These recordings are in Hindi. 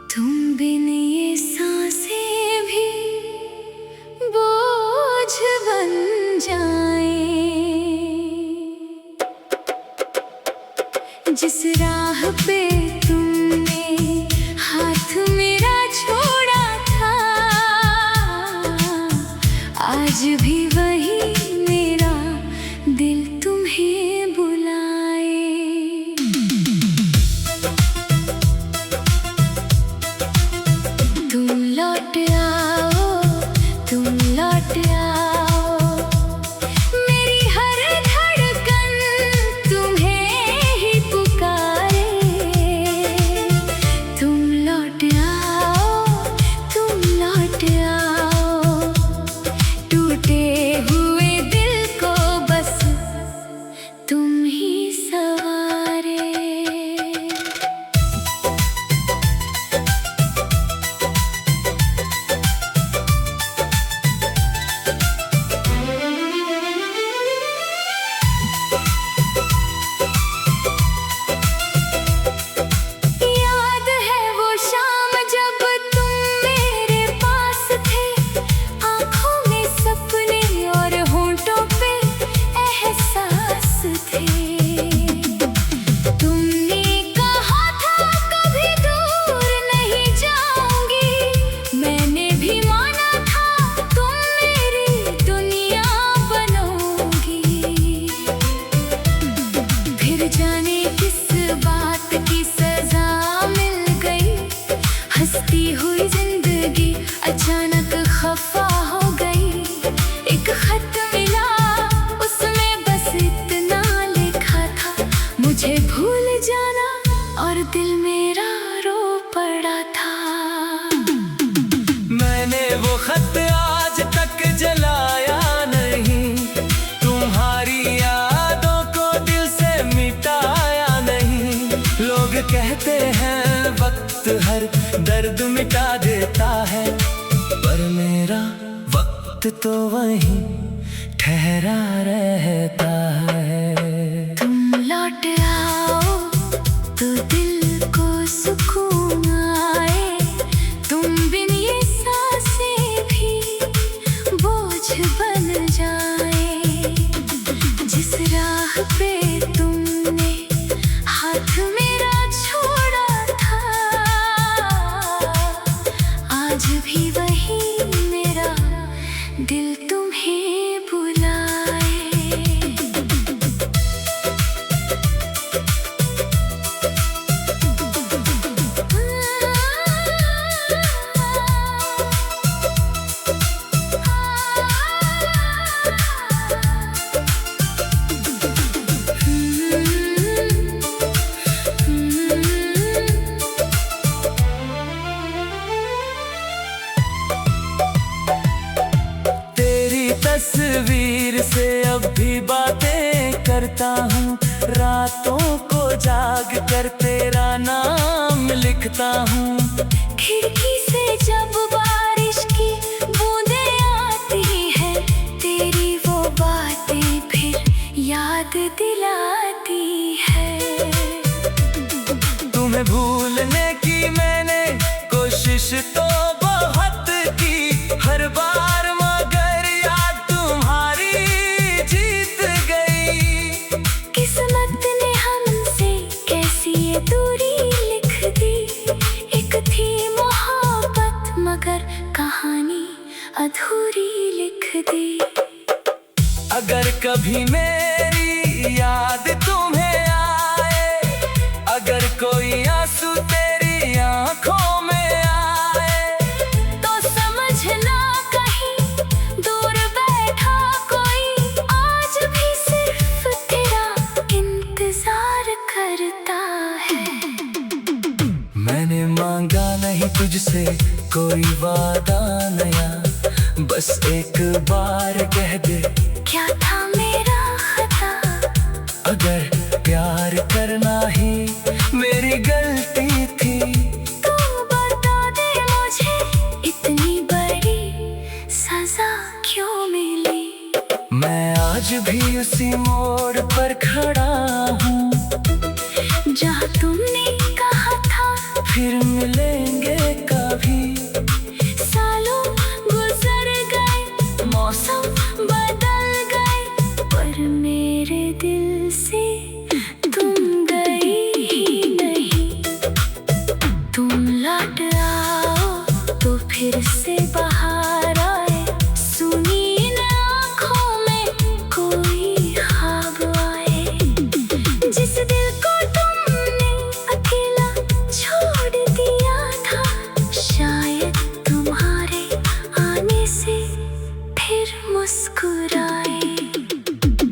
तुम बिन ये सांसें भी बोझ बन जाए। जिस राह पे तुमने हाथ मेरा छोड़ा था, आज भी वही मेरा दिल तुम्हें बुलाए। तुम लौट आओ, तुम लौट आओ, मेरी हर धड़कन तुम्हें ही पुकारे। तुम लौट आओ, तुम लौट आओ, टूटे हुए दिल को बस तुम ही सवारे। याद है वो शाम जब तुम मेरे पास थे, आँखों में सपने और होंठों पे एहसास थे। तुमने कहा था कभी दूर नहीं जाऊंगी, मैंने भी माना था तुम मेरी दुनिया बनोगी। फिर जाने किस बात की सजा मिल गई, हंसती हुई जिंदगी अचानक खफा हो गई। एक खत मिला, उसमें बस इतना लिखा था, मुझे भूल जाना, और दिल मेरा रो पड़ा था। मैंने वो खत आज तक जलाया नहीं, तुम्हारी यादों को दिल से मिटाया नहीं। लोग कहते हैं वक्त हर दर्द मिटा देता है, पर मेरा वक्त तो वहीं ठहरा रहता है। तुम लौट आओ तो दिल को सुकून आए। तुम बिन ये सांसें भी बोझ बन जाए। जिस राह पे तुमने हाथ मेरा छोड़ा था, आज भी वही मेरा दिल तुम्हें बुलाए। तेरी तस्वीर से अब भी बातें करता हूँ, रातों को जाग कर तेरा नाम लिखता हूँ। खिड़की से जब बारिश की बूंदें आती हैं, तेरी वो बातें फिर याद दिलाती है। तुम्हें भूलने की मैंने कोशिश तो बहुत की, हर बार मगर याद तुम्हारी जीत गई। किस्मत ने हमसे कैसी ये दूरी लिख दी, एक थी मोहब्बत मगर कहानी अधूरी लिख दी। अगर कभी मेरी याद तुम्हें आए, अगर कोई आंसू तेरी आंखों में आए, तो समझना कहीं दूर बैठा कोई आज भी सिर्फ तेरा इंतजार करता है। मैंने मांगा नहीं तुझसे कोई वादा नया, बस एक बार कह दे क्या था मेरा खता। अगर प्यार करना ही मेरी गलती थी, तू बता दे मुझे इतनी बड़ी सजा क्यों मिली। मैं आज भी उसी मोड़ पर खड़ा हूँ जहाँ तुमने कहा था फिर मिलेंगे भी। सालों गुजर गए, मौसम बदल गए, पर मेरे दिल से तुम गई ही नहीं। तुम लौट आओ तो फिर से बाहर आए, सुनी इन आँखों में कोई ख्वाब आए। जिस दिल को तुमने अकेला छोड़ दिया था, शायद तुम्हारे आने से फिर मुस्कुराए।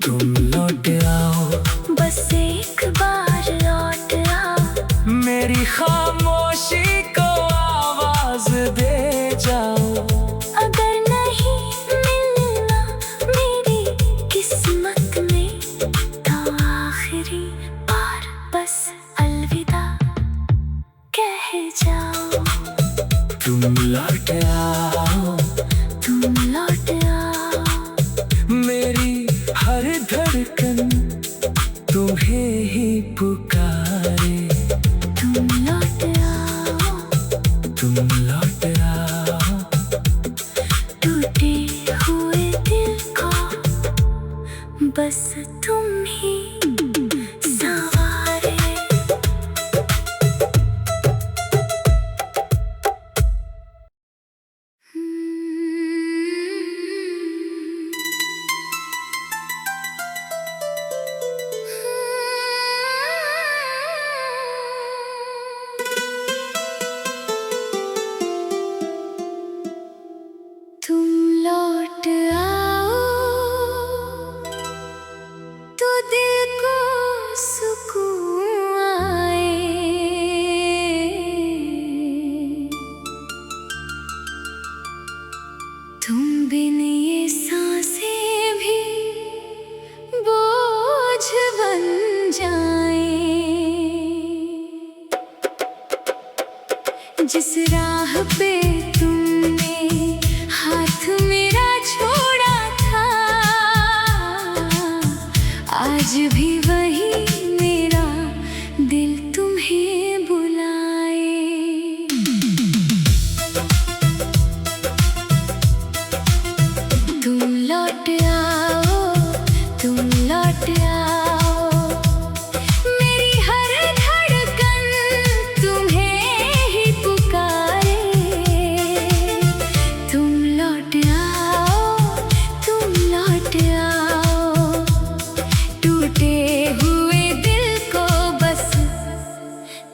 तुम लौट आओ, बस एक बार लौट आओ, मेरी खामोशी को आवाज दे जाओ। अगर नहीं मिलना मेरी किस्मत में, तो आखिरी बार बस अलविदा कह जाओ। तुम लौट आओ, तुम लौट आओ, मेरी हर धड़कन तुम्हें ही पुकारे। तुम लौट आओ, तुम लौट आओ, टूटे हुए दिल को बस तुम ही संवारे। तुम लौट आओ तो दिल को सुकून आए। तुम बिन ये सांसें भी बोझ बन जाए। जिस राह पे तुमने हाथ मेरा छोड़ा था, आज भी वही मेरा दिल तुम्हें बुलाए। तुम लौट आओ, तुम लौट आओ, मेरी हर धड़कन तुम्हें ही पुकारे। तुम लौट आओ, तुम लौट आओ, टूटे हुए दिल को बस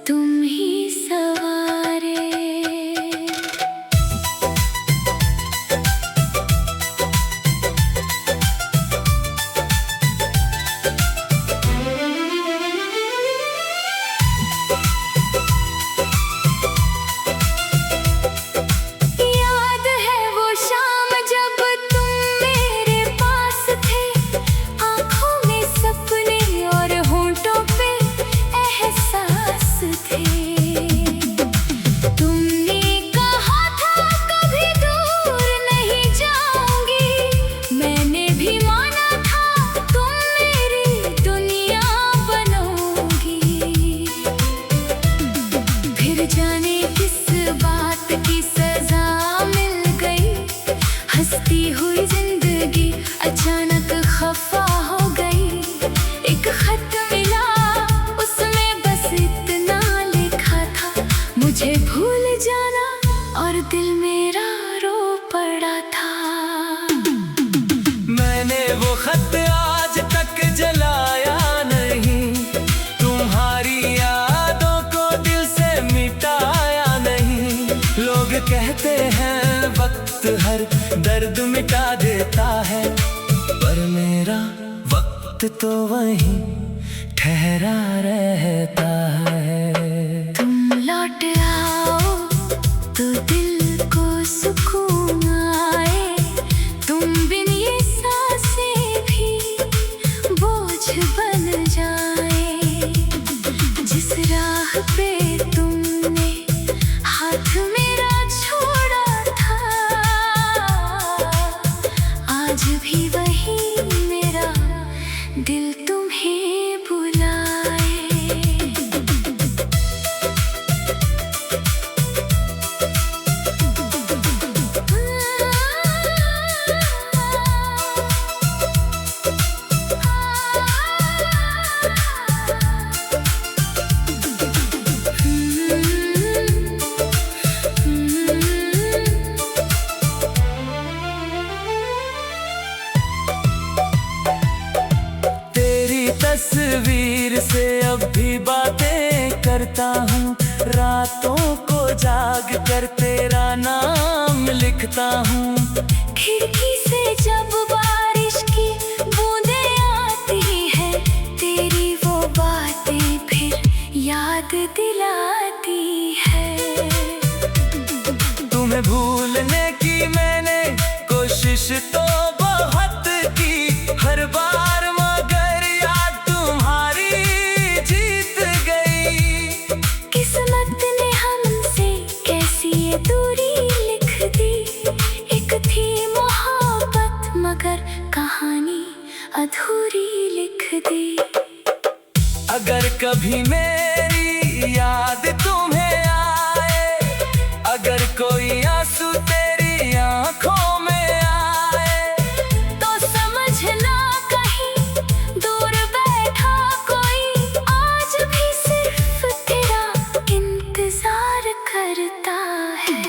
तुम ही संवारे। याद है वो शाम जब तुम मेरे पास थे, आँखों में सपने और होंठों पे एहसास थे। तुमने कहा था कभी दूर नहीं जाऊंगी, मैंने भी माना था तुम मेरी दुनिया बनोगी। फिर जाने किस बात की सजा मिल गई, हंसती हुई जिंदगी अचानक खफा हो गई। एक खत मिला, उसमें बस इतना लिखा था, मुझे भूल जाना, और दिल मेरा रो पड़ा था। मैंने वो खत आज तक जलाया नहीं, तुम्हारी यादों को दिल से मिटाया नहीं। लोग कहते हैं वक्त हर दर्द मिटा देता है, पर मेरा वक्त तो वहीं ठहरा रहता है। तुम लौट आओ तो दिल को सुकून आए, तुम बिन ये सांसें भी बोझ बन जाए। जिस राह पे तुमने हाथ मेरा छोड़ा था, आज भी वही मेरा दिल तुम्हें बुलाए। रातों को जाग कर तेरा नाम लिखता हूँ। खिड़की से जब बारिश की बूंदें आती है, तेरी वो बातें फिर याद दिलाती है। तुम्हें भूलने की मैंने कोशिश तो बहुत की, हर बार मगर याद तुम्हारी जीत गई। किस्मत ने हमसे कैसी ये दूरी लिख दी, एक थी मोहब्बत मगर कहानी अधूरी लिख दी। अगर कभी मेरी याद तुम्हें आए, अगर कोई आंसू तेरी आंखों में आए, तो समझना कहीं दूर बैठा कोई आज भी सिर्फ तेरा इंतजार करता है।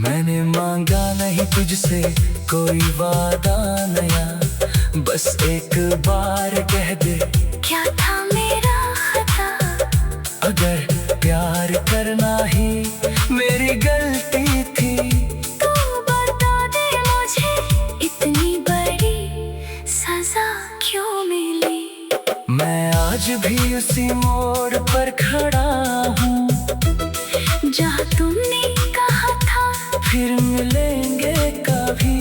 मैंने मांगा नहीं तुझसे कोई वादा नया, बस एक बार कह दे क्या था मेरा खता। अगर प्यार करना ही मेरी गलती थी, तो बता दे मुझे इतनी बड़ी सजा क्यों मिली। मैं आज भी उसी मोड़ पर खड़ा हूँ जहाँ तुमने कहा था फिर मिलेंगे कभी।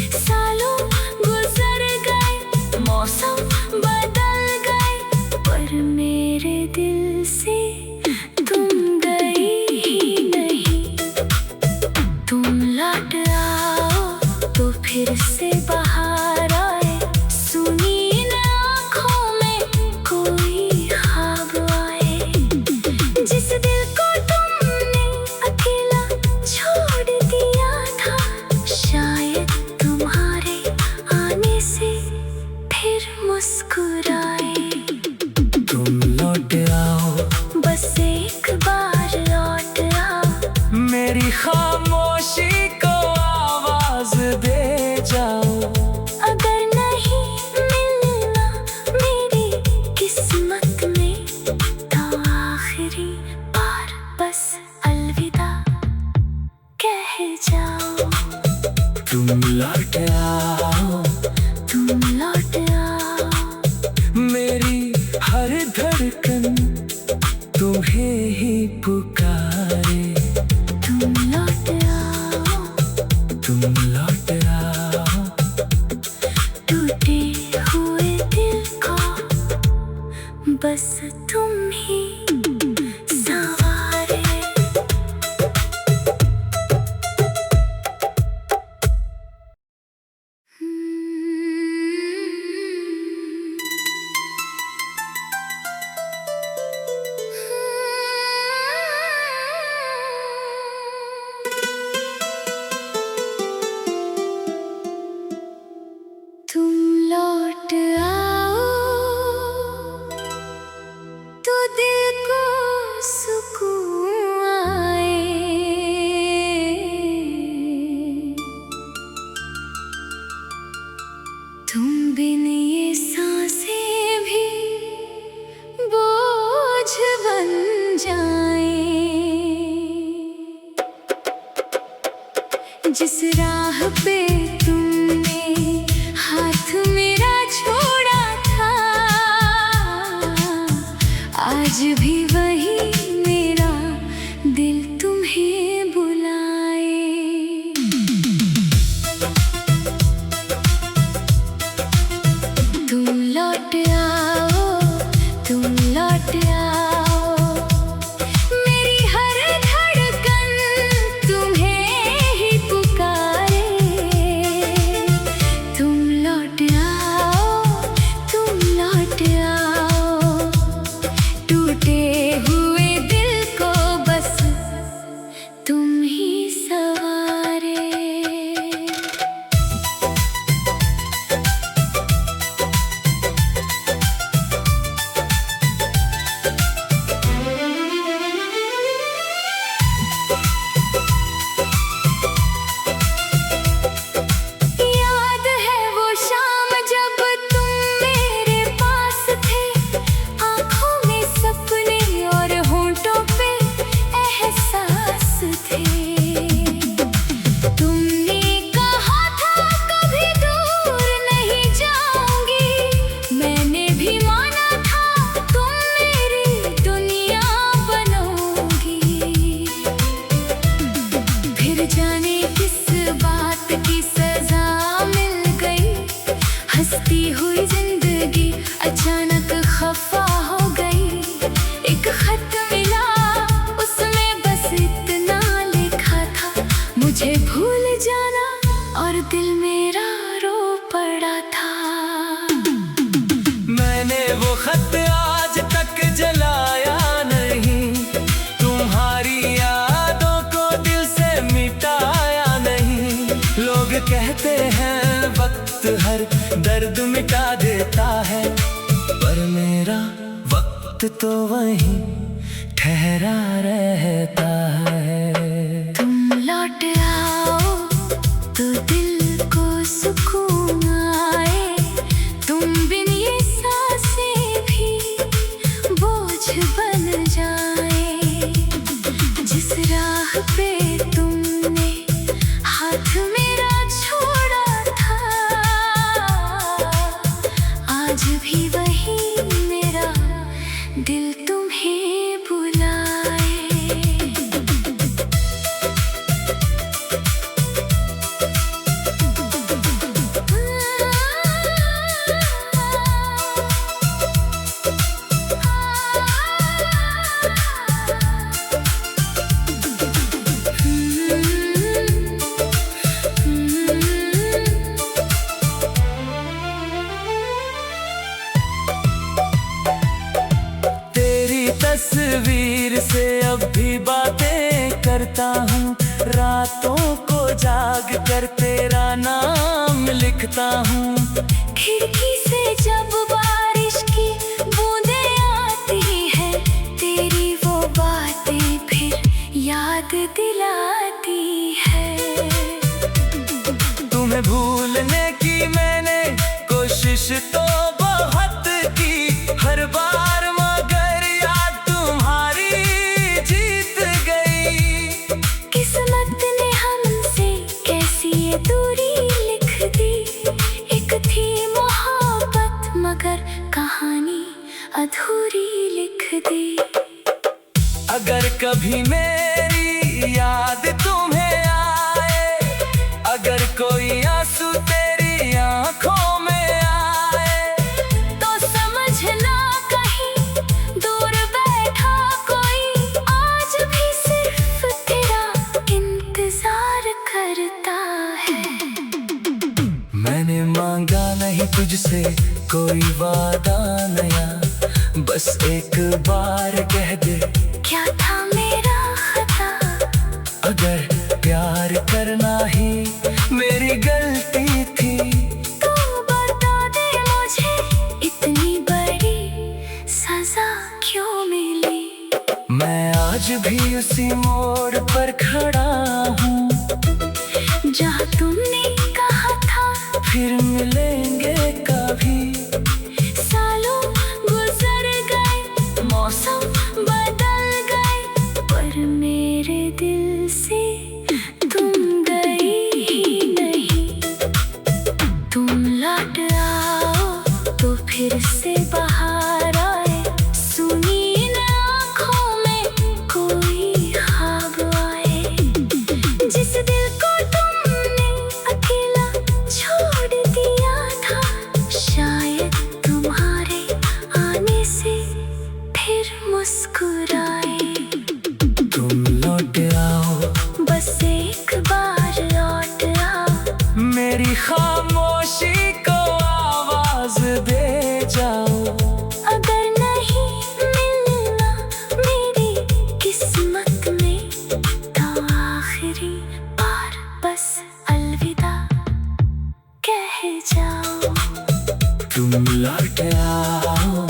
सालों गुजर गए, मौसम बदल गए, पर मेरे दिल से तुम गई ही नहीं। तुम लौट आओ तो फिर से बाहर आए, सुनी इन आँखों में कोई ख्वाब आए। जिस दिल को तुमने अकेला छोड़ दिया था, शायद तुम्हारे आने से फिर मुस्कुराए। तुम लौट आओ, बस एक बार लौट आओ, मेरी खामोशी को आवाज दे जाओ। अगर नहीं मिलना मेरी किस्मत में, तो आखिरी बार बस अलविदा कह जाओ। तुम लौट आओ, तुम लौट आओ, मेरी हर धड़कन तुम्हें ही पुकारे। तुम लौट आओ, तुम लौट आओ, टूटे हुए दिल को बस तुम ही संवारे। तुम लौट आओ तो दिल को सुकून आए। तुम बिन ये सांसें भी बोझ बन जाए। जिस राह पे तुमने हाथ मेरा छोड़ा था, आज भी वही मेरा दिल तुम्हें बुलाए। तुम लौट आओ, तुम लौट आओ, मेरी हर धड़कन तुम्हें ही पुकारे। मिला उसमें बस इतना लिखा था, मुझे भूल जाना और दिल मेरा रो पड़ा था। मैंने वो खत आज तक जलाया नहीं, तुम्हारी यादों को दिल से मिटाया नहीं। लोग कहते हैं वक्त हर दर्द मिटा देता है, पर मेरा वक्त तो वहीं ठहरा रहता है। तुम लौट आओ तो दिल को सुकून आए, तुम बिन ये सांसें भी बोझ बन जाए। जिस राह पे तुमने हाथ मेरा छोड़ा था, आज भी वही मेरा दिल तुम्हें बुलाए। तस्वीर से अब भी बातें करता हूँ, रातों को जाग कर तेरा नाम लिखता हूँ। खिड़की से जब बारिश की बूंदें आती है, तेरी वो बातें फिर याद दिलाती है। तुम्हें भूलने की मैंने कोशिश तो बहुत की, हर बार कहानी अधूरी लिख दी। अगर कभी मेरी याद तुम्हें आए, अगर कोई आंसू तेरी आंखों में आए, तो समझना कहीं दूर बैठा कोई आज भी सिर्फ तेरा इंतजार करता है। मैंने मांगा नहीं तुझसे कोई वादा नया, बस एक बार कह दे क्या था मेरा खता। अगर प्यार करना ही मेरी गलती थी, तो बता दे मुझे इतनी बड़ी सजा क्यों मिली। मैं आज भी उसी मोड़ पर खड़ा हूँ जहाँ तुमने कहा था फिर मिलेंगे कभी। सालों गुजर गए, मौसम बदल गए, पर मेरे दिल से तुम गई ही नहीं। तुम लौट आओ तो फिर से बाहर आए, सुनी इन आँखों में कोई ख्वाब आए। जिस दिल को तुमने अकेला छोड़ दिया था, शायद तुम्हारे आने से फिर मुस्कुराए। तुम लौट आओ, बस एक बार लौट आओ, मेरी खामोशी को आवाज दे जाओ। अगर नहीं मिलना मेरी किस्मत में, तो आखिरी बार बस अलविदा कह जाओ। तुम लौट आओ,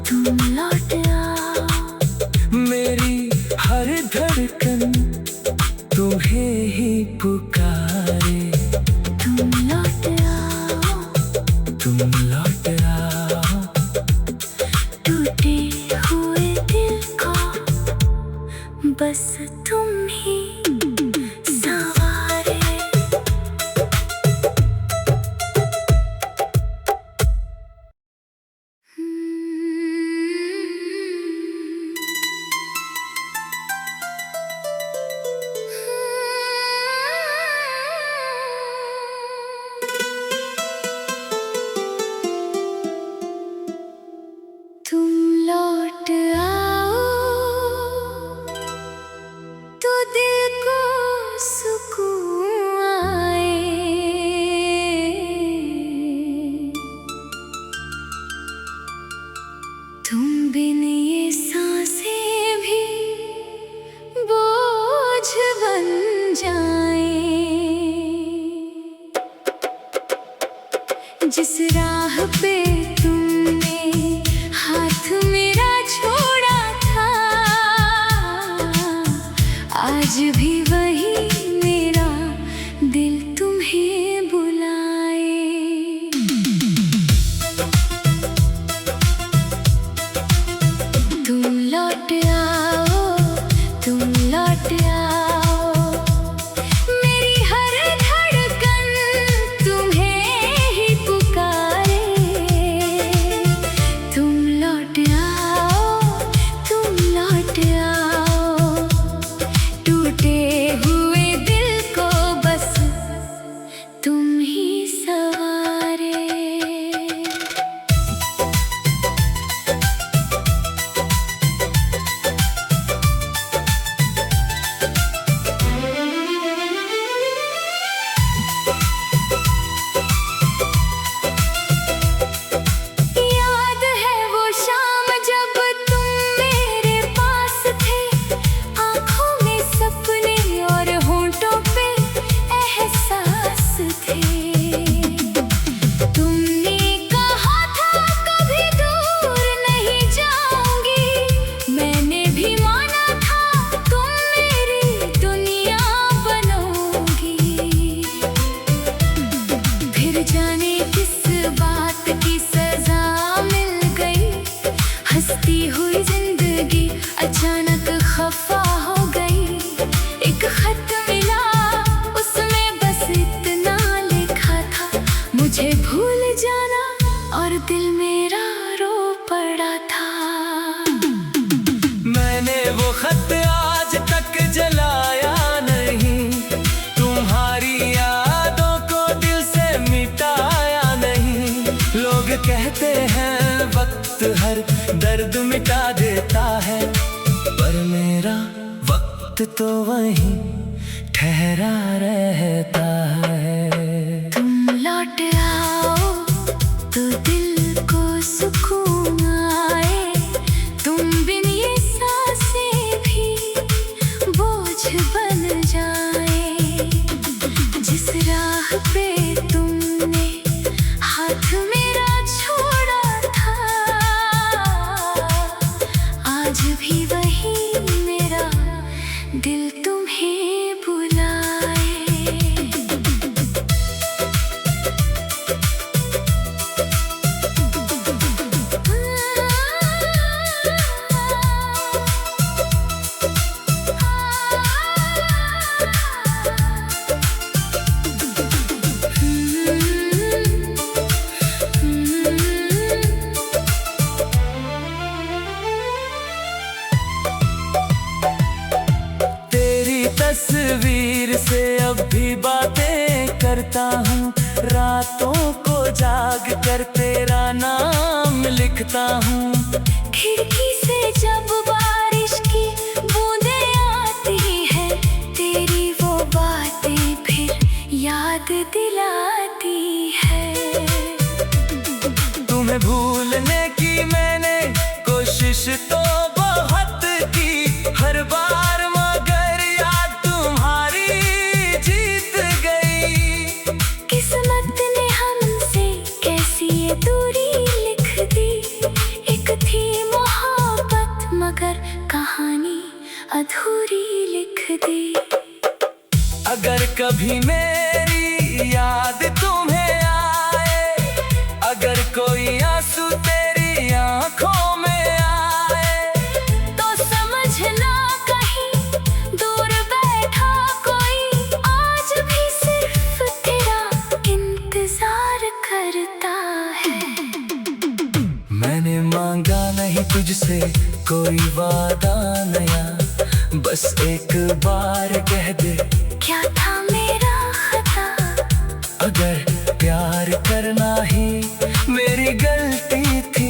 तुम लौट आओ, मेरी हर धड़कन तुम्हें ही पुकारे। तुम लौट आओ, तुम लौट आओ, टूटे हुए दिल को बस तुम ही संवारे। तुम लौट आओ, जिस राह पे तुमने हाथ मेरा छोड़ा था, आज भी वही मेरा दिल तुम्हें बुलाए। तुम लौट आओ, तुम लौट आओ, मेरी हर धड़कन तुम्हें ही पुकारे। तुम लौट आओ, तुम लौट आओ, टूटे हुए दिल को बस तुम ही सवारे। याद है वो शाम जब तुम मेरे पास थे, आँखों में सपने और होंठों पे एहसास थे। तुमने कहा था कभी दूर नहीं जाऊंगी, मैंने भी माना था तुम मेरी दुनिया बनोगी। फिर जाने किस बात की सजा मिल गई, हंसती हुई जिंदगी अचानक खफा हो गई। एक खत मिला, उसमें बस इतना लिखा था, मुझे भूल जाना, और दिल मेरा रो पड़ा था। मैंने वो खत आज तक जलाया नहीं, तुम्हारी यादों को दिल से मिटाया नहीं। लोग कहते हैं वक्त हर दर्द मिटा देता है, पर मेरा वक्त तो वहीं ठहरा रहता है। तुम लौट आओ तो दिल को सुकून आए, तुम बिन ये सांसें भी बोझ बन जाए। जिस राह पे तुमने हाथ मेरा छोड़ा था, आज भी वही मेरा दिल तुम्हें बुलाए। तेरी तस्वीर से अब भी बातें करता हूँ, रातों को जाग कर तेरा नाम लिखता हूँ। खिड़की से जब बारिश की बूंदें आती हैं, तेरी वो बातें फिर याद दिलाती है। तुम्हें भूलने की मैंने कोशिश तो बहुत की, हर बार मगर याद तुम्हारी जीत गई। किस्मत ने हमसे कैसी ये दूरी लिख दी, एक थी मोहब्बत मगर कहानी अधूरी लिख दी। अगर कभी मेरी याद तुम्हें आए, अगर कोई आंसू तेरी आंखों में आए, तो समझना कहीं दूर बैठा कोई आज भी सिर्फ तेरा इंतजार करता है। मैंने मांगा नहीं तुझसे कोई वादा नया, बस एक बार कह दे क्या था मेरा खता। अगर प्यार करना ही मेरी गलती थी,